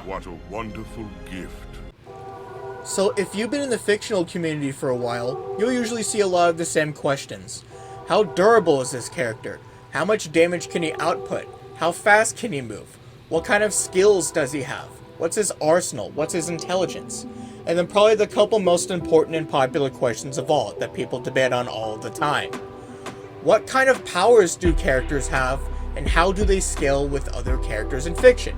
What a wonderful gift. So if you've been in the fictional community for a while, you'll usually see a lot of the same questions. How durable is this character? How much damage can he output? How fast can he move? What kind of skills does he have? What's his arsenal? What's his intelligence? And then probably the couple most important and popular questions of all that people debate on all the time. What kind of powers do characters have, and how do they scale with other characters in fiction?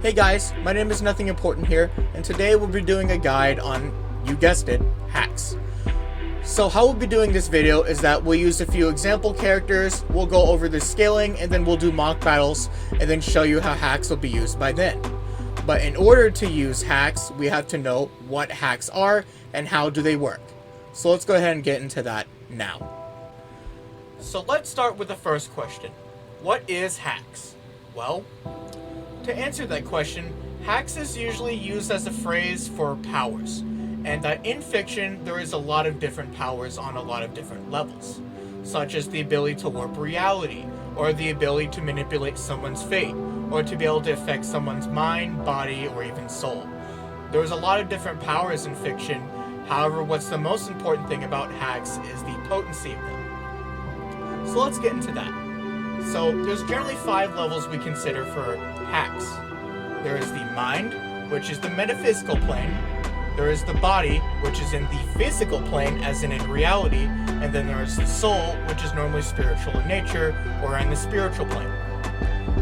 Hey guys, my name is Nothing Important here, and today we'll be doing a guide on, you guessed it, hacks. So how we'll be doing this video is that we'll use a few example characters, we'll go over the scaling, and then we'll do mock battles, and then show you how hacks will be used by then. But in order to use hacks, we have to know what hacks are and how do they work. So let's go ahead and get into that now. So let's start with the first question. What is hacks? Well, to answer that question, hacks is usually used as a phrase for powers, and that in fiction there is a lot of different powers on a lot of different levels, such as the ability to warp reality, or the ability to manipulate someone's fate, or to be able to affect someone's mind, body, or even soul. There's a lot of different powers in fiction, however what's the most important thing about hacks is the potency of them. So let's get into that. So there's generally 5 levels we consider for hacks. There is the mind, which is the metaphysical plane. There is the body, which is in the physical plane, as in reality. And then there is the soul, which is normally spiritual in nature, or in the spiritual plane.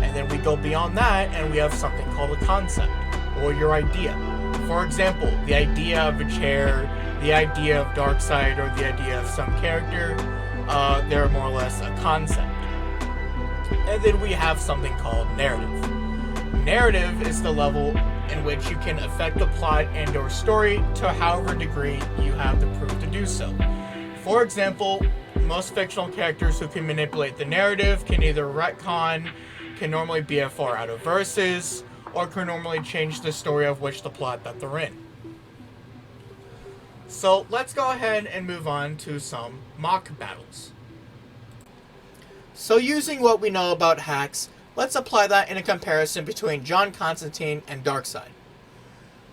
And then we go beyond that, and we have something called a concept, or your idea. For example, the idea of a chair, the idea of Darkseid, or the idea of some character, they're more or less a concept. And then we have something called narrative. Narrative is the level in which you can affect the plot and or story to however degree you have the proof to do so. For example, most fictional characters who can manipulate the narrative can either retcon, can normally BFR out of verses, or can normally change the story of which the plot that they're in. So let's go ahead and move on to some mock battles. So using what we know about hacks, let's apply that in a comparison between John Constantine and Darkseid.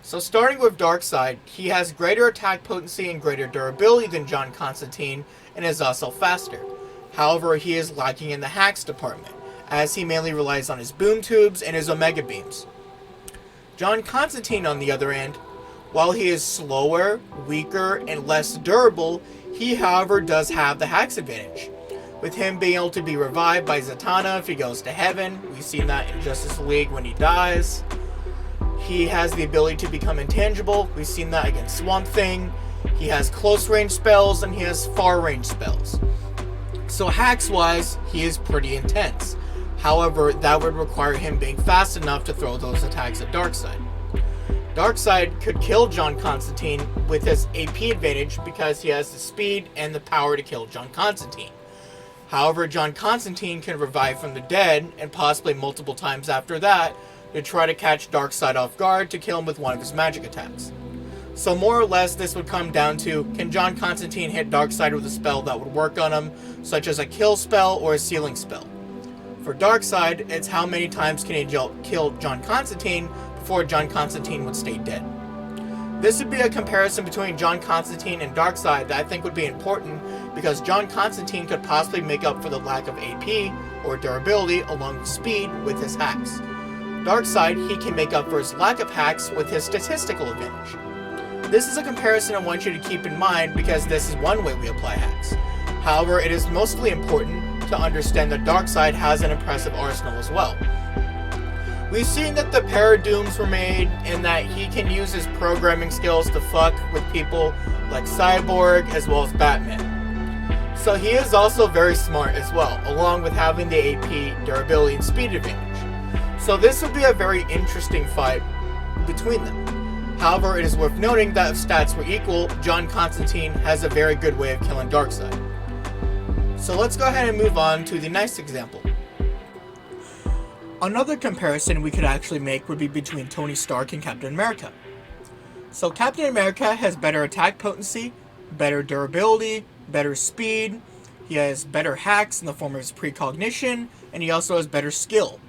So starting with Darkseid, he has greater attack potency and greater durability than John Constantine, and is also faster. However, he is lacking in the hacks department, as he mainly relies on his boom tubes and his omega beams. John Constantine, on the other hand, while he is slower, weaker, and less durable, he however does have the hacks advantage, with him being able to be revived by Zatanna if he goes to heaven. We've seen that in Justice League when he dies. He has the ability to become intangible. We've seen that against Swamp Thing. He has close range spells and he has far range spells. So hacks wise, he is pretty intense. However, that would require him being fast enough to throw those attacks at Darkseid. Darkseid could kill John Constantine with his AP advantage because he has the speed and the power to kill John Constantine. However, John Constantine can revive from the dead, and possibly multiple times after that, to try to catch Darkseid off guard to kill him with one of his magic attacks. So more or less this would come down to, can John Constantine hit Darkseid with a spell that would work on him, such as a kill spell or a sealing spell. For Darkseid, it's how many times can he kill John Constantine before John Constantine would stay dead. This would be a comparison between John Constantine and Darkseid that I think would be important, because John Constantine could possibly make up for the lack of AP or durability along with speed with his hacks. Darkseid, he can make up for his lack of hacks with his statistical advantage. This is a comparison I want you to keep in mind because this is one way we apply hacks. However, it is mostly important to understand that Darkseid has an impressive arsenal as well. We've seen that the Paradooms were made, and that he can use his programming skills to fuck with people like Cyborg as well as Batman. So he is also very smart as well, along with having the AP, durability, and speed advantage. So this would be a very interesting fight between them. However, it is worth noting that if stats were equal, John Constantine has a very good way of killing Darkseid. So let's go ahead and move on to the next example. Another comparison we could actually make would be between Tony Stark and Captain America. So Captain America has better attack potency, better durability, better speed, he has better hacks in the form of his precognition, and he also has better skill.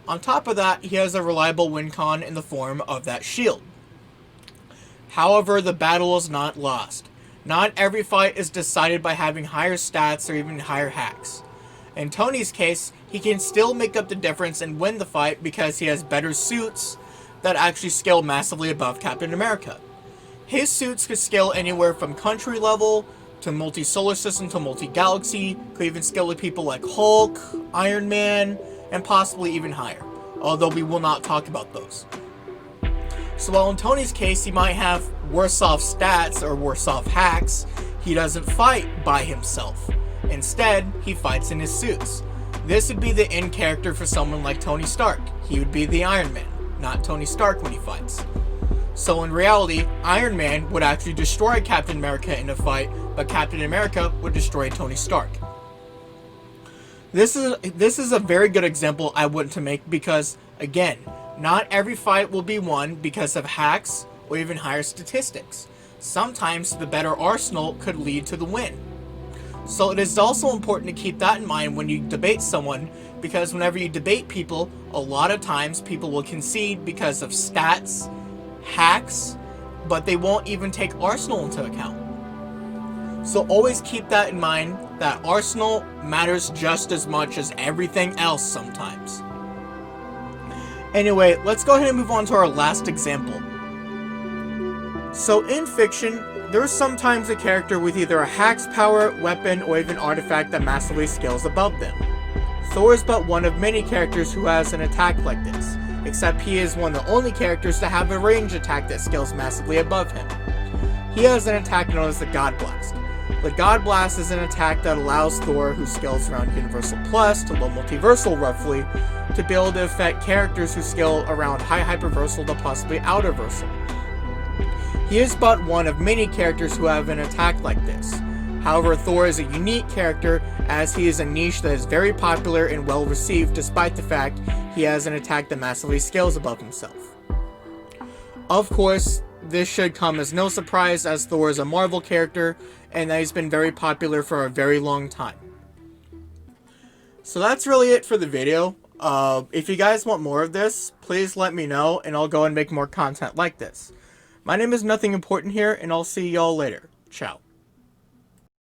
On top of that, he has a reliable win con in the form of that shield. However, the battle is not lost. Not every fight is decided by having higher stats or even higher hacks. In Tony's case, he can still make up the difference and win the fight because he has better suits that actually scale massively above Captain America. His suits could scale anywhere from country level to multi-solar system to multi-galaxy, could even scale with people like Hulk, Iron Man, and possibly even higher, although we will not talk about those. So while in Tony's case he might have worse off stats or worse off hacks, he doesn't fight by himself. Instead, he fights in his suits. This would be the in character for someone like Tony Stark. He would be the Iron Man, not Tony Stark when he fights. So in reality, Iron Man would actually destroy Captain America in a fight, but Captain America would destroy Tony Stark. This is a very good example I want to make because, again, not every fight will be won because of hacks or even higher statistics. Sometimes the better arsenal could lead to the win. So it is also important to keep that in mind when you debate someone, because whenever you debate people, a lot of times people will concede because of stats, hacks, but they won't even take arsenal into account. So always keep that in mind, that arsenal matters just as much as everything else sometimes. Anyway, let's go ahead and move on to our last example. So in fiction, there's sometimes a character with either a hacks power, weapon, or even artifact that massively scales above them. Thor is but one of many characters who has an attack like this, except he is one of the only characters to have a range attack that scales massively above him. He has an attack known as the God Blast. The God Blast is an attack that allows Thor, who scales around Universal Plus to low Multiversal roughly, to be able to affect characters who scale around high Hyperversal to possibly Outerversal. He is but one of many characters who have an attack like this. However, Thor is a unique character as he is a niche that is very popular and well received despite the fact he has an attack that massively scales above himself. Of course, this should come as no surprise as Thor is a Marvel character and that he's been very popular for a very long time. So that's really it for the video. If you guys want more of this, please let me know and I'll go and make more content like this. My name is Nothing Important here and I'll see y'all later. Ciao.